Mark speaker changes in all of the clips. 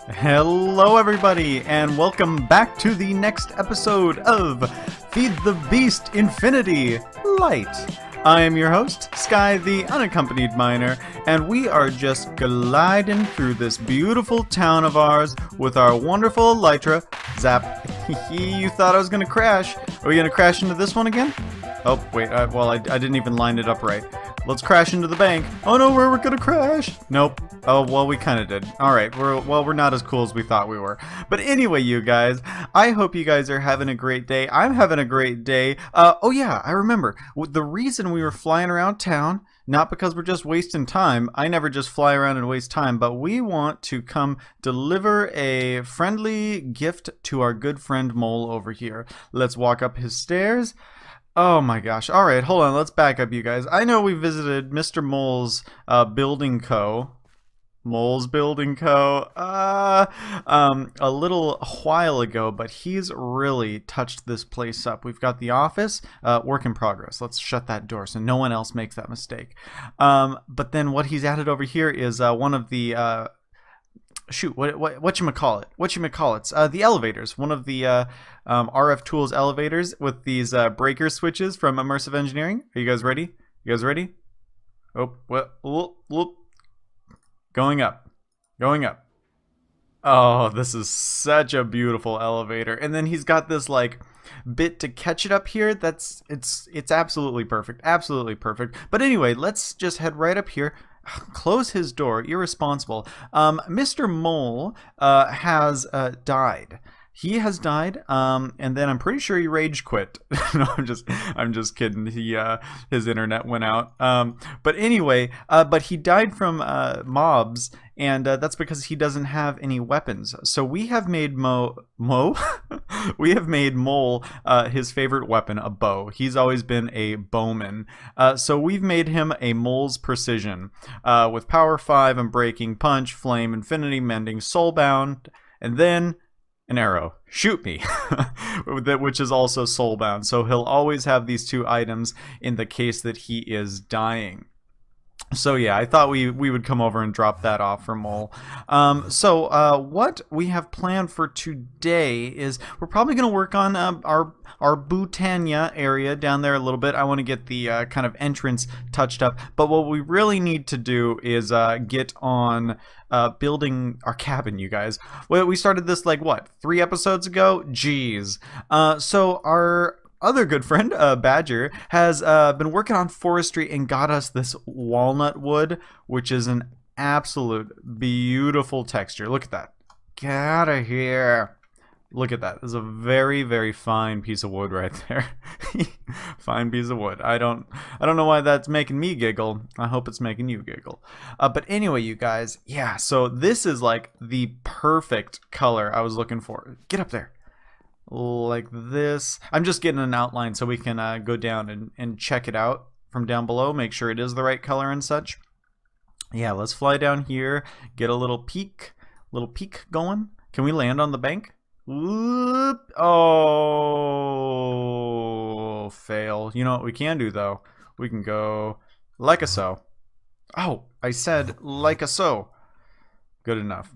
Speaker 1: Hello, everybody, and welcome back to the next episode of Feed the Beast Infinity Lite. I am your host, Sky the Unaccompanied Miner, and we are just gliding through this beautiful town of ours with our wonderful Elytra. Zap. You thought I was going to crash. Are we going to crash into this one again? Oh, wait, I didn't even line it up right. Let's crash into the bank. Oh no, we're gonna crash. Nope. Oh, well, we kind of did. All right, we're not as cool as we thought we were. But anyway, you guys, I hope you guys are having a great day. I'm having a great day. Oh yeah, I remember. The reason we were flying around town, not because we're just wasting time. I never just fly around and waste time, but we want to come deliver a friendly gift to our good friend Mole over here. Let's walk up his stairs. Oh my gosh. All right, hold on. Let's back up, you guys. I know we visited Mr. Mole's building co. Mole's Building Co. A little while ago, but he's really touched this place up. We've got the office, work in progress. Let's shut that door so no one else makes that mistake. But then what he's added over here is one of the whatchamacallit, the elevators, one of the RF Tools elevators with these breaker switches from Immersive Engineering. Are you guys ready? Oh, whoop. Going up. Oh, this is such a beautiful elevator. And then he's got this like bit to catch it up here. It's absolutely perfect. But anyway, let's just head right up here. Close his door. Irresponsible. Mr. Mole has died. He has died, and then I'm pretty sure he rage quit. No, I'm just kidding. His internet went out. But anyway, but he died from mobs, and that's because he doesn't have any weapons. So we have made we have made Mole his favorite weapon, a bow. He's always been a bowman. So we've made him a Mole's Precision with Power 5 and Breaking, Punch, Flame, Infinity, Mending, Soulbound, and then an arrow. Shoot me. Which is also soulbound. So he'll always have these two items in the case that he is dying. So yeah, I thought we would come over and drop that off for Mole. So what we have planned for today is we're probably going to work on our Botania area down there a little bit. I want to get the kind of entrance touched up. But what we really need to do is get on building our cabin, you guys. Well, we started this like what, 3 episodes ago? Jeez. So our other good friend, Badger, has been working on forestry and got us this walnut wood, which is an absolute beautiful texture. Look at that. Get out of here. Look at that. This is a very, very fine piece of wood right there. Fine piece of wood. I don't know why that's making me giggle. I hope it's making you giggle. But anyway, you guys, yeah, so this is like the perfect color I was looking for. Get up there. Like this. I'm just getting an outline so we can go down and check it out from down below, make sure it is the right color and such. Yeah, let's fly down here, get a little peek going. Can we land on the bank? Whoop. Oh, fail. You know what we can do though? We can go like a so. Oh, I said like a so. Good enough.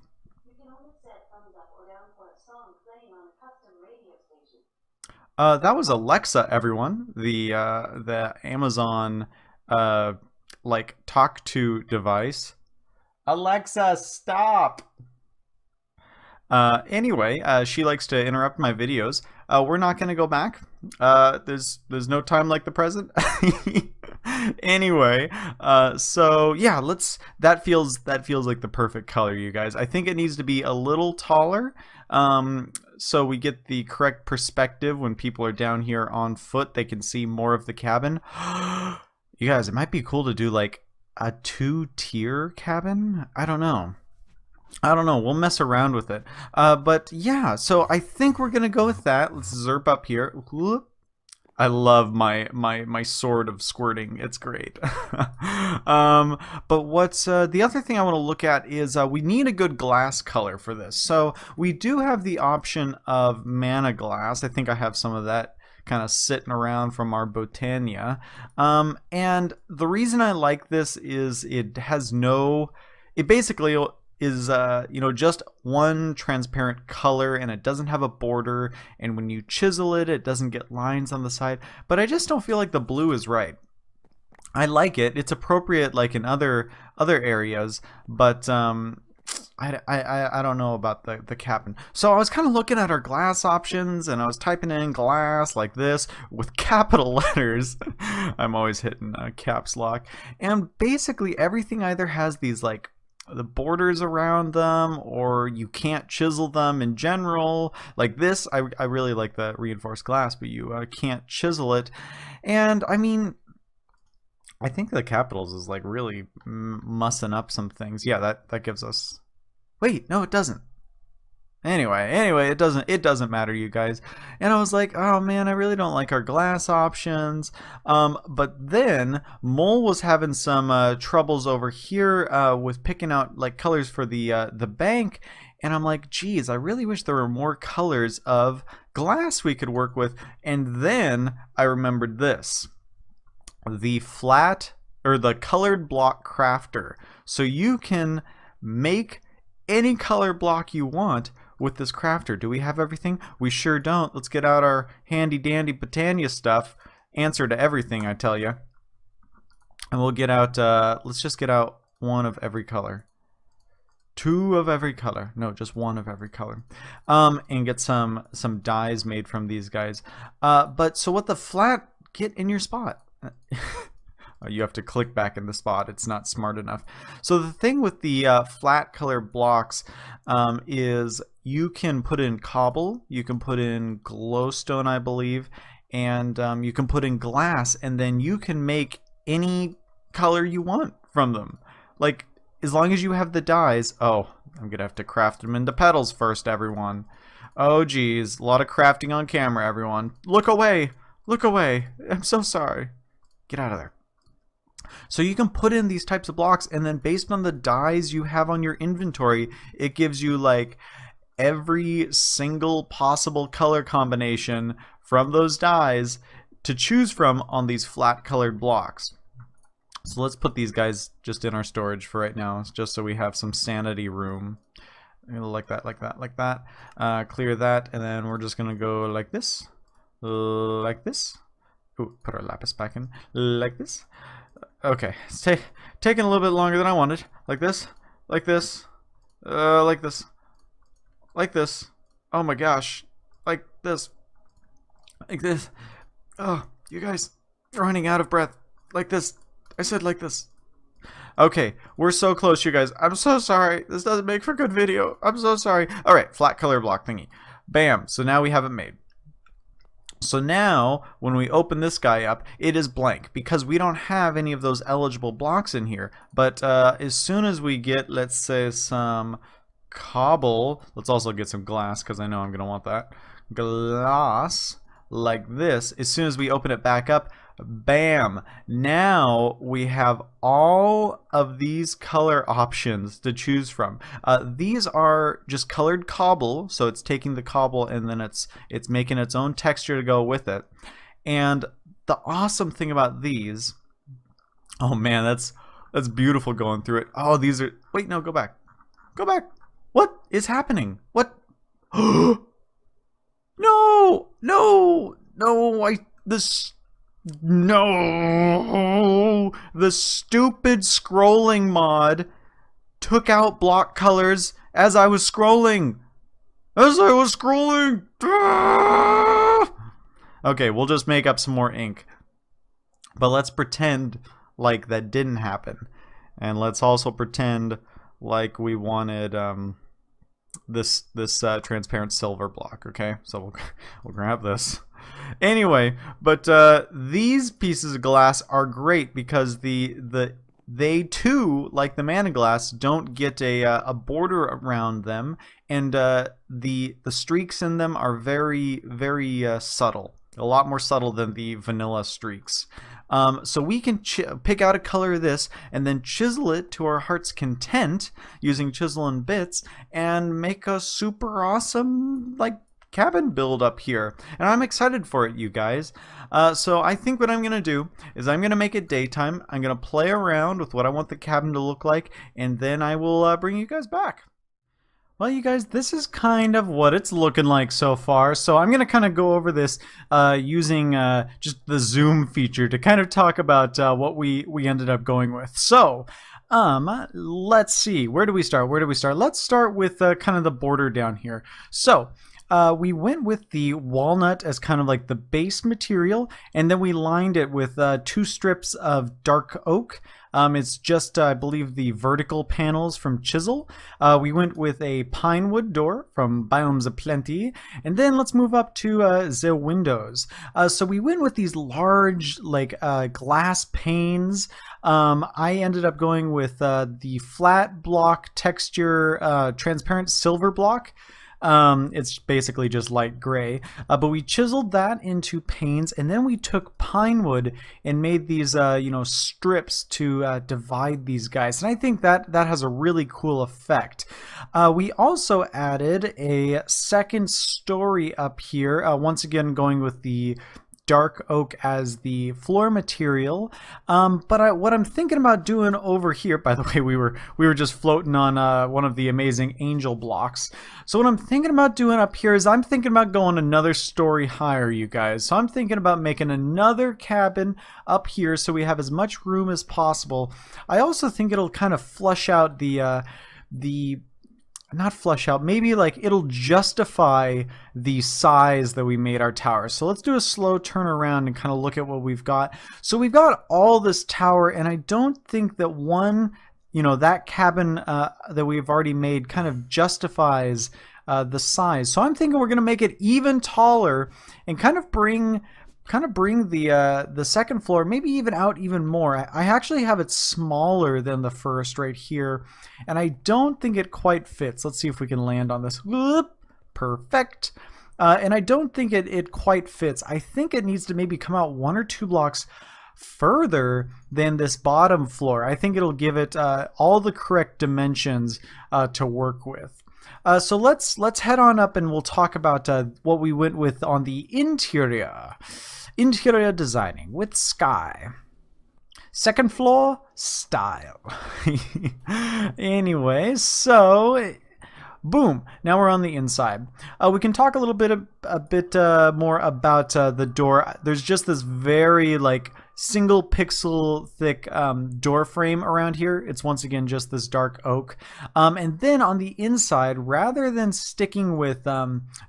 Speaker 1: That was Alexa, everyone. The Amazon like talk to device. Alexa, stop. Anyway, she likes to interrupt my videos. We're not gonna go back. There's no time like the present. Anyway, so yeah, that feels like the perfect color, you guys. I think it needs to be a little taller. So we get the correct perspective when people are down here on foot. They can see more of the cabin. You guys, it might be cool to do like a 2-tier cabin. I don't know. We'll mess around with it. But yeah, so I think we're gonna go with that. Let's zerp up here. Whoop. I love my sword of squirting. It's great. But what's the other thing I want to look at is we need a good glass color for this. So we do have the option of mana glass. I think I have some of that kind of sitting around from our Botania. And the reason I like this is it has no... It basically is just one transparent color, and it doesn't have a border, and when you chisel it, it doesn't get lines on the side. But I just don't feel like the blue is right. I like it. It's appropriate like in other areas, but I don't know about the cabin. So I was kind of looking at our glass options, and I was typing in glass like this with capital letters. I'm always hitting caps lock. And basically everything either has these like the borders around them, or you can't chisel them in general. Like this, I really like the reinforced glass, but you can't chisel it. And I mean, I think the capitals is like really mussing up some things. Yeah, that gives us... Wait, no, it doesn't. Anyway, it doesn't matter, you guys. And I was like, oh man, I really don't like our glass options. But then Mole was having some troubles over here with picking out like colors for the bank. And I'm like, geez, I really wish there were more colors of glass we could work with. And then I remembered this. The colored block crafter. So you can make any color block you want with this crafter. Do we have everything? We sure don't. Let's get out our handy dandy Botania stuff. Answer to everything, I tell you. And we'll get out, let's just get out one of every color. Two of every color. No, just one of every color. And get some dyes made from these guys. But so what the flat, get in your spot. You have to click back in the spot. It's not smart enough. So the thing with the flat color blocks is you can put in cobble, you can put in glowstone, I believe, and you can put in glass, and then you can make any color you want from them. Like, as long as you have the dyes. Oh, I'm gonna have to craft them into petals first, everyone. Oh geez, a lot of crafting on camera, everyone. Look away, look away. I'm so sorry. Get out of there. So you can put in these types of blocks, and then based on the dyes you have on your inventory, it gives you like every single possible color combination from those dyes to choose from on these flat colored blocks. So let's put these guys just in our storage for right now, just so we have some sanity room. Like that, like that, like that. Clear that, and then we're just gonna go like this, like this. Ooh, put our lapis back in, like this. Okay, it's taking a little bit longer than I wanted. Like this, like this, like this, like this. Oh my gosh, like this, like this. Oh, you guys are running out of breath. Like this. I said like this. Okay, we're so close, you guys. I'm so sorry. This doesn't make for good video. I'm so sorry. All right, flat color block thingy. Bam. So now we have it made. So now, when we open this guy up, it is blank because we don't have any of those eligible blocks in here. But as soon as we get, let's say, some cobble, let's also get some glass because I know I'm going to want that. Glass, like this. As soon as we open it back up, bam! Now we have all of these color options to choose from. These are just colored cobble, so it's taking the cobble and then it's making its own texture to go with it. And the awesome thing about these, oh man, that's beautiful going through it. Oh, these are, wait, no, go back. Go back. What is happening? What? No! No! No! No! The stupid scrolling mod took out block colors as I was scrolling. Okay, we'll just make up some more ink. But let's pretend like that didn't happen. And let's also pretend like we wanted this transparent silver block, okay? So we'll grab this. Anyway, but these pieces of glass are great because they too, like the mana glass, don't get a border around them, and the streaks in them are very, very subtle. A lot more subtle than the vanilla streaks. So we can pick out a color of this and then chisel it to our heart's content using chisel and bits and make a super awesome like cabin build up here, and I'm excited for it, you guys. So I think what I'm gonna do is I'm gonna make it daytime. I'm gonna play around with what I want the cabin to look like, and then I will bring you guys back. Well, you guys, this is kind of what it's looking like so far. So I'm gonna kind of go over this using just the zoom feature to kind of talk about what we ended up going with. So let's see, where do we start? Let's start with kind of the border down here. So we went with the walnut as kind of like the base material, and then we lined it with 2 strips of dark oak. It's just, I believe, the vertical panels from Chisel. We went with a pine wood door from Biomes Aplenty, and then let's move up to the windows. So we went with these large, like, glass panes. I ended up going with the flat block texture, transparent silver block. It's basically just light gray, but we chiseled that into panes, and then we took pine wood and made these strips to divide these guys, and I think that has a really cool effect. We also added a second story up here, once again going with the dark oak as the floor material, but what I'm thinking about doing over here, by the way, we were just floating on one of the amazing angel blocks. So what I'm thinking about doing up here is I'm thinking about going another story higher, you guys. So I'm thinking about making another cabin up here so we have as much room as possible. I also think it'll kind of flush out not flush out, maybe like it'll justify the size that we made our tower. So let's do a slow turn around and kind of look at what we've got. So we've got all this tower, and I don't think that that cabin that we've already made kind of justifies the size. So I'm thinking we're gonna make it even taller and kind of bring the second floor maybe even out even more. I actually have it smaller than the first right here, and I don't think it quite fits. Let's see if we can land on this. Whoop, perfect. And I don't think it quite fits. I think it needs to maybe come out 1 or 2 blocks further than this bottom floor. I think it'll give it all the correct dimensions to work with. So let's head on up and we'll talk about what we went with on the interior designing with Sky. Second floor style. Anyway, so boom, now we're on the inside. We can talk a bit more about the door. There's just this very like single pixel thick door frame around here. It's once again just this dark oak, and then on the inside, rather than sticking with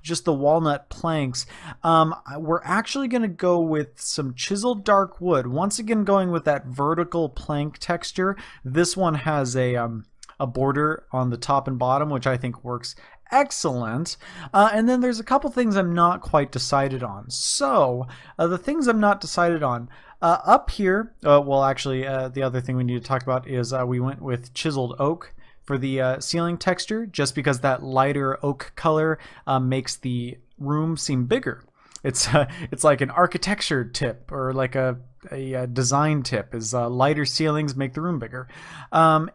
Speaker 1: just the walnut planks, we're actually going to go with some chiseled dark wood, once again going with that vertical plank texture. This one has a border on the top and bottom, which I think works excellent. And then there's a couple things I'm not quite decided on. So the things I'm not decided on, up here, well actually the other thing we need to talk about is we went with chiseled oak for the ceiling texture, just because that lighter oak color makes the room seem bigger. It's like an architecture tip, or like a design tip, is lighter ceilings make the room bigger.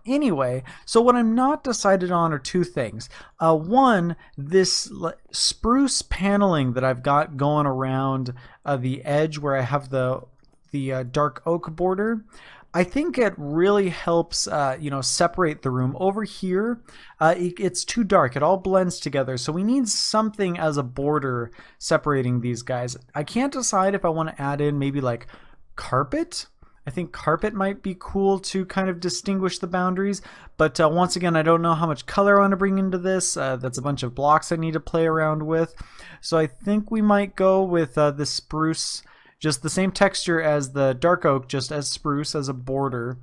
Speaker 1: Anyway, so what I'm not decided on are 2 things. One, this spruce paneling that I've got going around the edge where I have the dark oak border. I think it really helps, separate the room. Over here, it's too dark. It all blends together. So we need something as a border separating these guys. I can't decide if I want to add in maybe like carpet. I think carpet might be cool to kind of distinguish the boundaries. But once again, I don't know how much color I want to bring into this. That's a bunch of blocks I need to play around with. So I think we might go with the spruce, just the same texture as the dark oak, just as spruce as a border.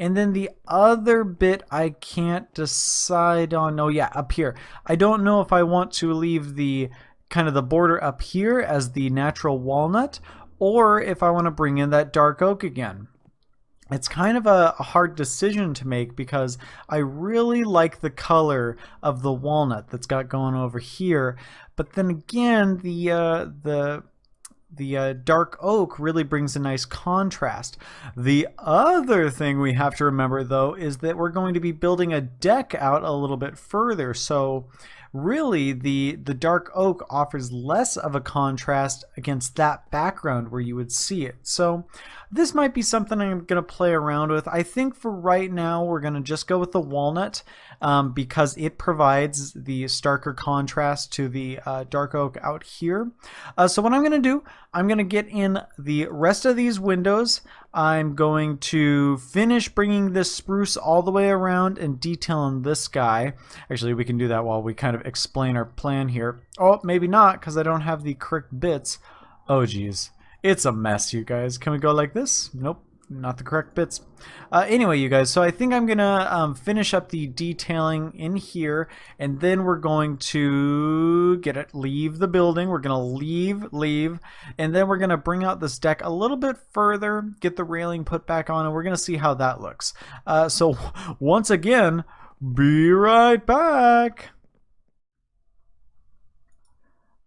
Speaker 1: And then the other bit I can't decide on. Oh yeah, up here. I don't know if I want to leave the kind of the border up here as the natural walnut, or if I want to bring in that dark oak again. It's kind of a hard decision to make, because I really like the color of the walnut that's got going over here. But then again, the dark oak really brings a nice contrast. The other thing we have to remember, though, is that we're going to be building a deck out a little bit further. So really the dark oak offers less of a contrast against that background where you would see it. So this might be something I'm going to play around with. I think for right now we're going to just go with the walnut because it provides the starker contrast to the dark oak out here. So what I'm going to do, I'm going to get in the rest of these windows. I'm going to finish bringing this spruce all the way around and detailing this guy. Actually, we can do that while we kind of explain our plan here. Oh, maybe not, because I don't have the correct bits. Oh, geez. It's a mess, you guys. Can we go like this? Nope, not the correct bits. Anyway, you guys, so I think I'm gonna finish up the detailing in here, and then we're going to leave the building. We're gonna leave, and then we're gonna bring out this deck a little bit further, get the railing put back on, and we're gonna see how that looks. So once again, be right back.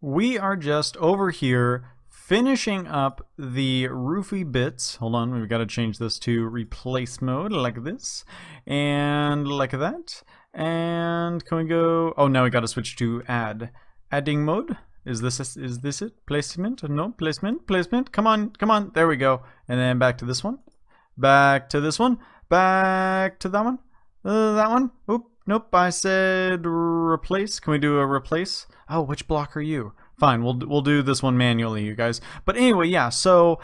Speaker 1: We are just over here finishing up the roofy bits. Hold on, we've got to change this to replace mode like this and like that. And can we go? Oh, now we got to switch to adding mode. Is this it? Placement? No, placement. Come on. There we go. And then back to this one. Back to this one. Back to that one. That one. Oop. Nope. I said replace. Can we do a replace? Oh, which block are you? Fine, we'll do this one manually, you guys. But anyway, yeah, so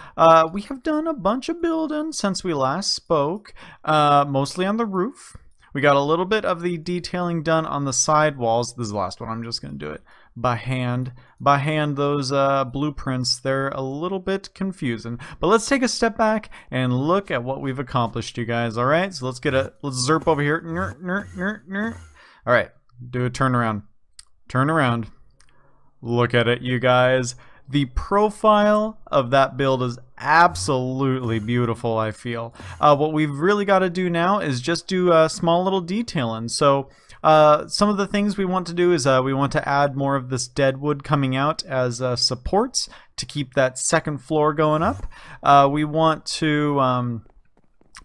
Speaker 1: we have done a bunch of building since we last spoke, mostly on the roof. We got a little bit of the detailing done on the side walls. This is the last one. I'm just going to do it by hand. By hand, those blueprints, they're a little bit confusing. But let's take a step back and look at what we've accomplished, you guys. All right, so let's zerp over here. All right, do a turnaround. Turn around. Look at it, you guys. The profile of that build is absolutely beautiful, I feel. What we've really got to do now is just do a small little detailing. So some of the things we want to do is we want to add more of this dead wood coming out as supports to keep that second floor going up. We want to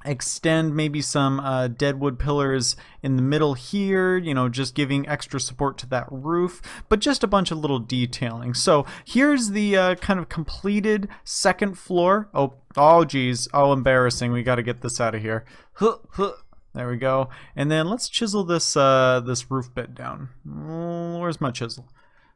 Speaker 1: extend maybe some deadwood pillars in the middle here, you know, just giving extra support to that roof, but just a bunch of little detailing. So here's the kind of completed second floor. Oh geez, oh embarrassing, we got to get this out of here. There we go. And then let's chisel this this roof bit down. Where's my chisel?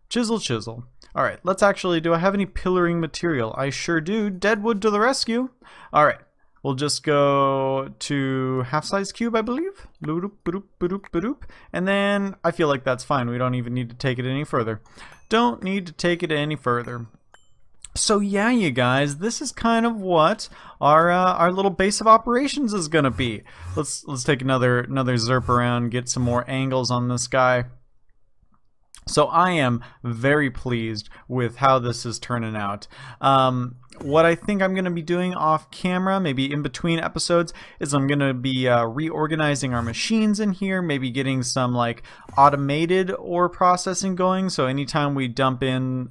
Speaker 1: Chisel. All right, let's actually, do I have any pillaring material? I sure do. Deadwood to the rescue. All right. We'll just go to half-size cube, I believe. And then I feel like that's fine. We don't even need to take it any further. Don't need to take it any further. So yeah, you guys, this is kind of what our little base of operations is gonna be. Let's take another zerp around, get some more angles on this guy. So I am very pleased with how this is turning out. What I think I'm going to be doing off camera, maybe in between episodes, is I'm going to be reorganizing our machines in here, maybe getting some like automated ore processing going. So anytime we dump in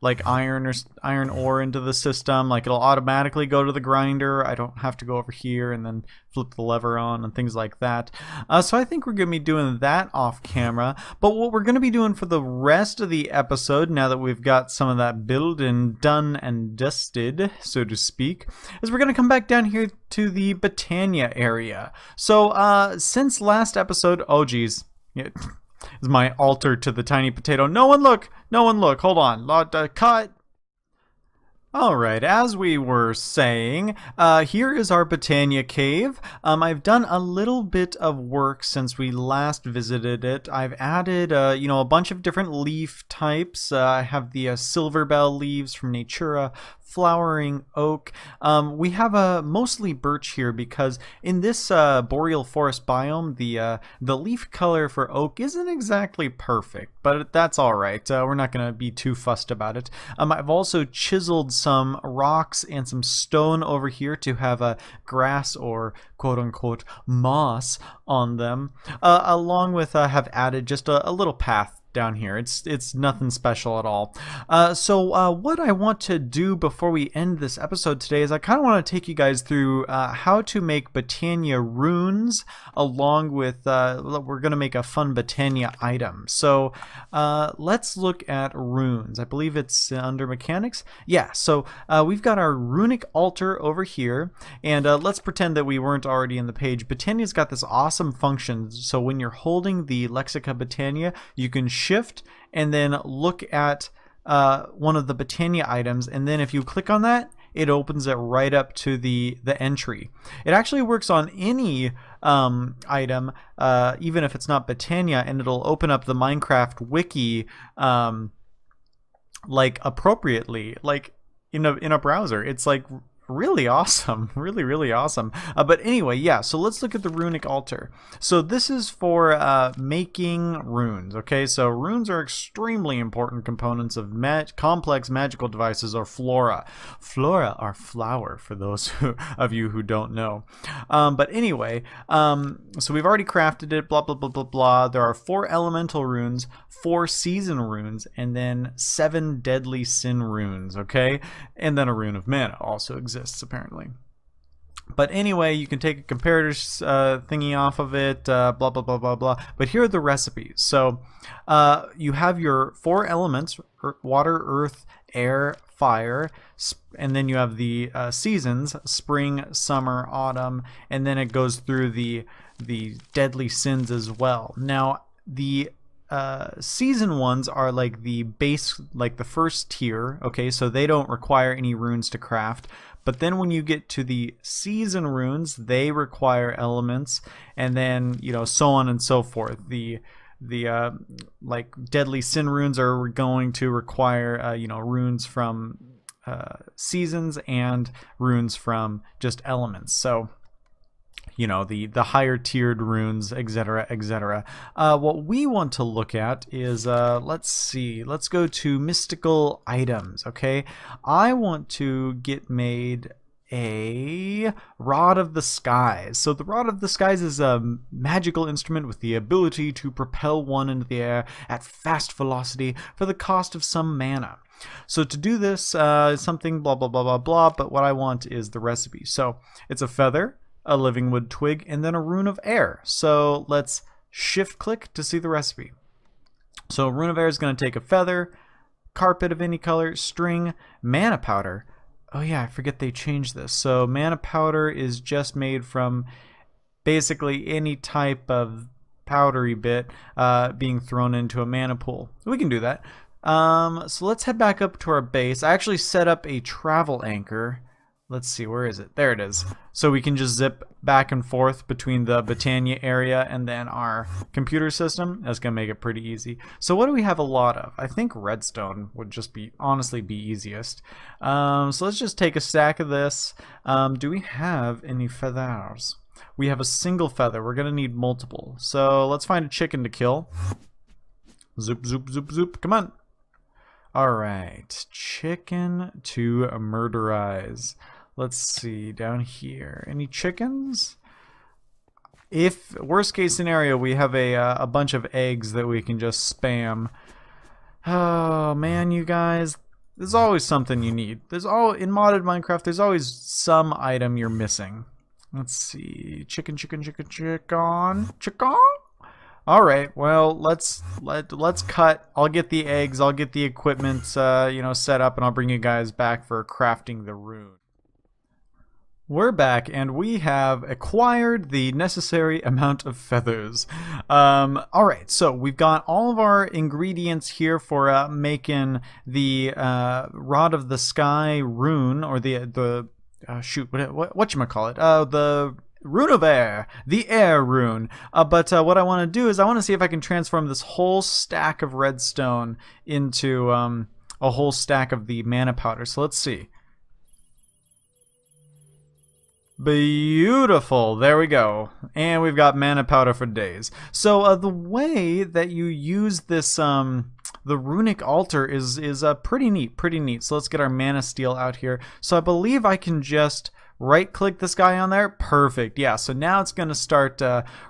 Speaker 1: like iron ore into the system, like it'll automatically go to the grinder. I don't have to go over here and then flip the lever on and things like that. So I think we're going to be doing that off camera. But what we're going to be doing for the rest of the episode, now that we've got some of that building done and dusted, so to speak, is we're going to come back down here to the Botania area. So since last episode, oh geez, yeah, is my altar to the tiny potato. No one look, hold on, cut. Alright, as we were saying, here is our Botania cave. I've done a little bit of work since we last visited it. I've added, you know, a bunch of different leaf types. I have the silver bell leaves from Natura, flowering oak. We have mostly birch here because in this boreal forest biome, the leaf color for oak isn't exactly perfect, but that's all right. We're not going to be too fussed about it. I've also chiseled some rocks and some stone over here to have a grass or quote-unquote moss on them, along with have added just a little path down here. It's nothing special at all. So what I want to do before we end this episode today is I kind of want to take you guys through how to make Botania runes, along with we're going to make a fun Botania item. So let's look at runes. I believe it's under mechanics. Yeah, so we've got our runic altar over here, and let's pretend that we weren't already in the page. Botania's got this awesome function. So when you're holding the Lexica Botania, you can shift and then look at one of the Botania items, and then if you click on that, it opens it right up to the entry. It actually works on any item, even if it's not Botania, and it'll open up the Minecraft wiki like appropriately, like in a browser. It's like really awesome, really awesome. But anyway, yeah, so let's look at the runic altar. So this is for making runes. Okay, so runes are extremely important components of complex magical devices, or flora. Flora are flower, for those of you who don't know. But anyway, so we've already crafted it, blah blah blah blah blah. There are 4 elemental runes, 4 season runes, and then 7 deadly sin runes. Okay, and then a rune of mana also exists, apparently. But anyway, you can take a comparator thingy off of it, blah blah blah blah blah. But here are the recipes. So you have your 4 elements: water, earth, air, fire, and then you have the seasons: spring, summer, autumn, and then it goes through the deadly sins as well. Now the season ones are like the base, like the first tier. Okay, so they don't require any runes to craft. But then when you get to the season runes, they require elements, and then, you know, so on and so forth. The like deadly sin runes are going to require you know, runes from seasons and runes from just elements. So, you know, the higher tiered runes, etc., etc. What we want to look at is, let's see, let's go to mystical items. Okay, I want to get made a Rod of the Skies. So the Rod of the Skies is a magical instrument with the ability to propel one into the air at fast velocity for the cost of some mana. So to do this, something blah blah blah blah blah, but what I want is the recipe. So it's a feather, a living wood twig, and then a rune of air. So let's shift click to see the recipe. So rune of air is going to take a feather, carpet of any color, string, mana powder. Oh yeah, I forget they changed this. So mana powder is just made from basically any type of powdery bit being thrown into a mana pool. We can do that. So let's head back up to our base. I actually set up a travel anchor. Let's see, where is it? There it is. So we can just zip back and forth between the Botania area and then our computer system. That's going to make it pretty easy. So what do we have a lot of? I think redstone would just be, honestly, be easiest. So let's just take a stack of this. Do we have any feathers? We have a single feather. We're going to need multiple. So let's find a chicken to kill. Zoop, zoop, zoop, zoop. Come on. All right. Chicken to murderize. Let's see, down here. Any chickens? If, worst case scenario, we have a bunch of eggs that we can just spam. Oh, man, you guys. There's always something you need. In modded Minecraft, there's always some item you're missing. Let's see. Chicken, chicken, chicken, chicken. Chicken? Alright, well, let's cut. I'll get the eggs, I'll get the equipment, you know, set up, and I'll bring you guys back for crafting the rune. We're back, and we have acquired the necessary amount of feathers. Alright, so we've got all of our ingredients here for making the Rod of the Sky rune, or the shoot, whatchamacallit? The Rune of Air, the Air rune. But what I want to do is I want to see if I can transform this whole stack of redstone into a whole stack of the mana powder. So let's see. Beautiful. There we go. And we've got mana powder for days. So the way that you use this the runic altar is pretty neat. So let's get our mana steel out here. So I believe I can just right click this guy on there. Perfect. Yeah, so now it's going to start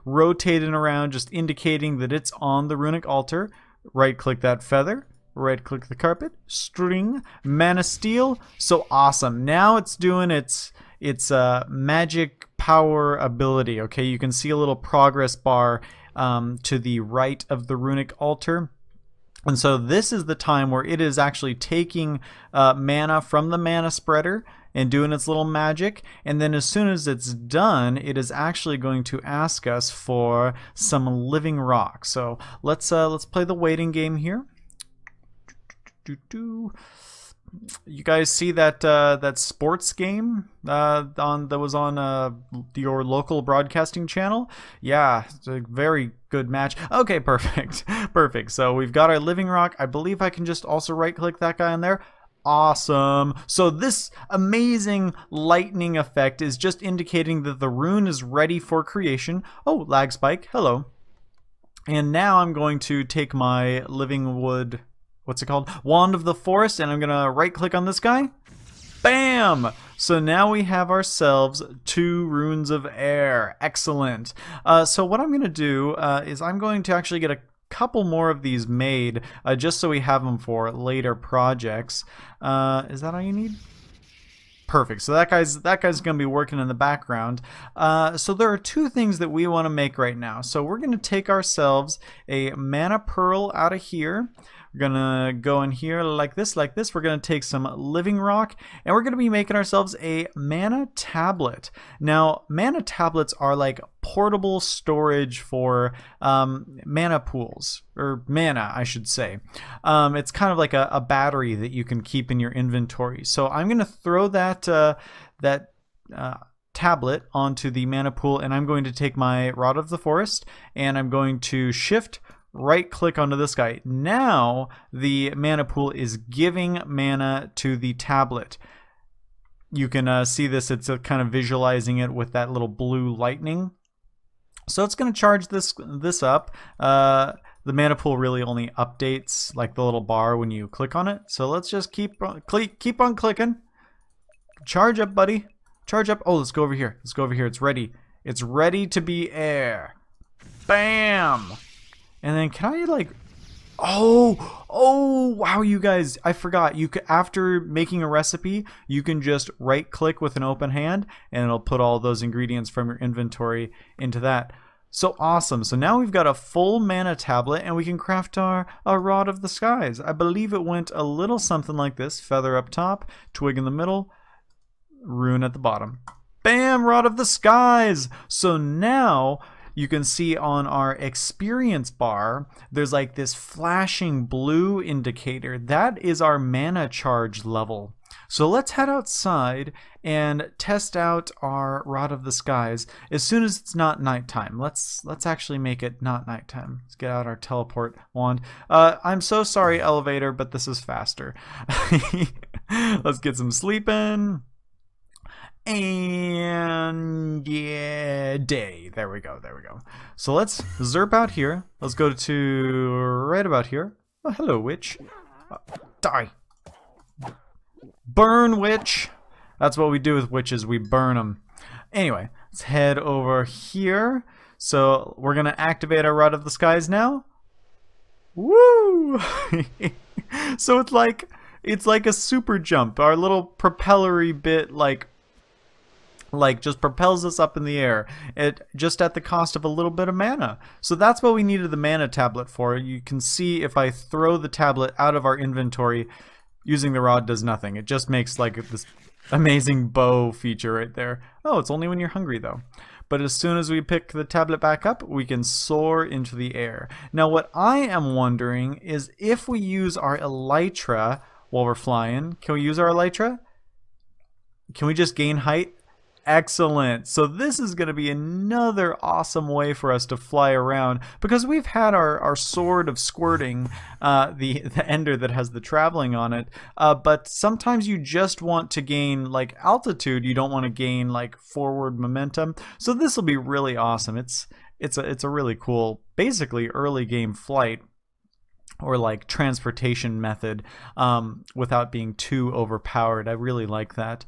Speaker 1: rotating around, just indicating that it's on the runic altar. right click that feather, right click the carpet, string, mana steel. So awesome. Now it's doing its magic power ability. Okay, you can see a little progress bar to the right of the runic altar. And so this is the time where it is actually taking mana from the mana spreader and doing its little magic. And then as soon as it's done, it is actually going to ask us for some living rock. So let's play the waiting game here. You guys see that that sports game that was on your local broadcasting channel? Yeah, it's a very good match. Okay, perfect. Perfect. So we've got our living rock. I believe I can just also right click that guy in there. Awesome. So this amazing lightning effect is just indicating that the rune is ready for creation. Oh, lag spike. Hello. And now I'm going to take my living wood, what's it called? Wand of the Forest, and I'm going to right click on this guy. Bam! So now we have ourselves 2 runes of air. Excellent. So what I'm going to do is I'm going to actually get a couple more of these made just so we have them for later projects. Is that all you need? Perfect. So that guy's going to be working in the background. So there are 2 things that we want to make right now. So we're going to take ourselves a mana pearl out of here. We're gonna go in here like this. We're gonna take some living rock, and we're gonna be making ourselves a mana tablet. Now, mana tablets are like portable storage for mana pools, or mana, I should say. It's kind of like a battery that you can keep in your inventory. So I'm gonna throw that tablet onto the mana pool, and I'm going to take my Rod of the Forest, and I'm going to shift right click onto this guy. Now the mana pool is giving mana to the tablet. You can see this, it's kind of visualizing it with that little blue lightning. So it's going to charge this up. The mana pool really only updates like the little bar when you click on it. So let's just keep on clicking. Charge up, buddy. Charge up. Oh, let's go over here. Let's go over here. It's ready. It's ready to be air. Bam! And then can I like, oh wow, you guys, I forgot. You could, after making a recipe, you can just right click with an open hand and it'll put all those ingredients from your inventory into that. So awesome. So now we've got a full mana tablet and we can craft our Rod of the Skies. I believe it went a little something like this. Feather up top, twig in the middle, rune at the bottom. Bam, Rod of the Skies. So now you can see on our experience bar, there's like this flashing blue indicator. That is our mana charge level. So let's head outside and test out our Rod of the Skies as soon as it's not nighttime. Let's actually make it not nighttime. Let's get out our teleport wand. I'm so sorry, elevator, but this is faster. Let's get some sleep in. And yeah, day. There we go. So let's zerp out here. Let's go to right about here. Oh, hello, witch. Die. Burn, witch. That's what we do with witches. We burn them. Anyway, let's head over here. So we're going to activate our Rod of the Skies now. Woo! So it's like a super jump. Our little propellery bit like just propels us up in the air, it just at the cost of a little bit of mana. So that's what we needed the mana tablet for. You can see if I throw the tablet out of our inventory, using the rod does nothing. It just makes like this amazing bow feature right there. Oh, it's only when you're hungry though. But as soon as we pick the tablet back up, we can soar into the air. Now what I am wondering is if we use our elytra while we're flying, can we use our elytra? Can we just gain height? Excellent. So this is going to be another awesome way for us to fly around, because we've had our sword of squirting, the ender that has the traveling on it, but sometimes you just want to gain like altitude. You don't want to gain like forward momentum. So this will be really awesome. It's a really cool, basically early game flight, or like transportation method, without being too overpowered. I really like that.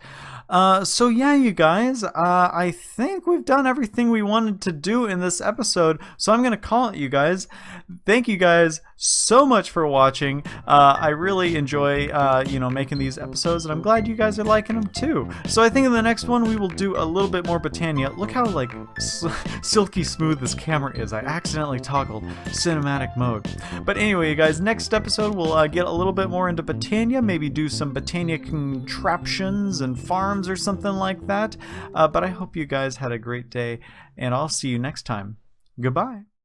Speaker 1: So yeah, you guys, I think we've done everything we wanted to do in this episode, so I'm gonna call it, you guys. Thank you guys so much for watching. I really enjoy, making these episodes, and I'm glad you guys are liking them too. So I think in the next one we will do a little bit more Botania. Look how like silky smooth this camera is. I accidentally toggled cinematic mode. But anyway, you guys, next episode we'll get a little bit more into Botania, maybe do some Botania contraptions and farms or something like that. But I hope you guys had a great day, and I'll see you next time. Goodbye.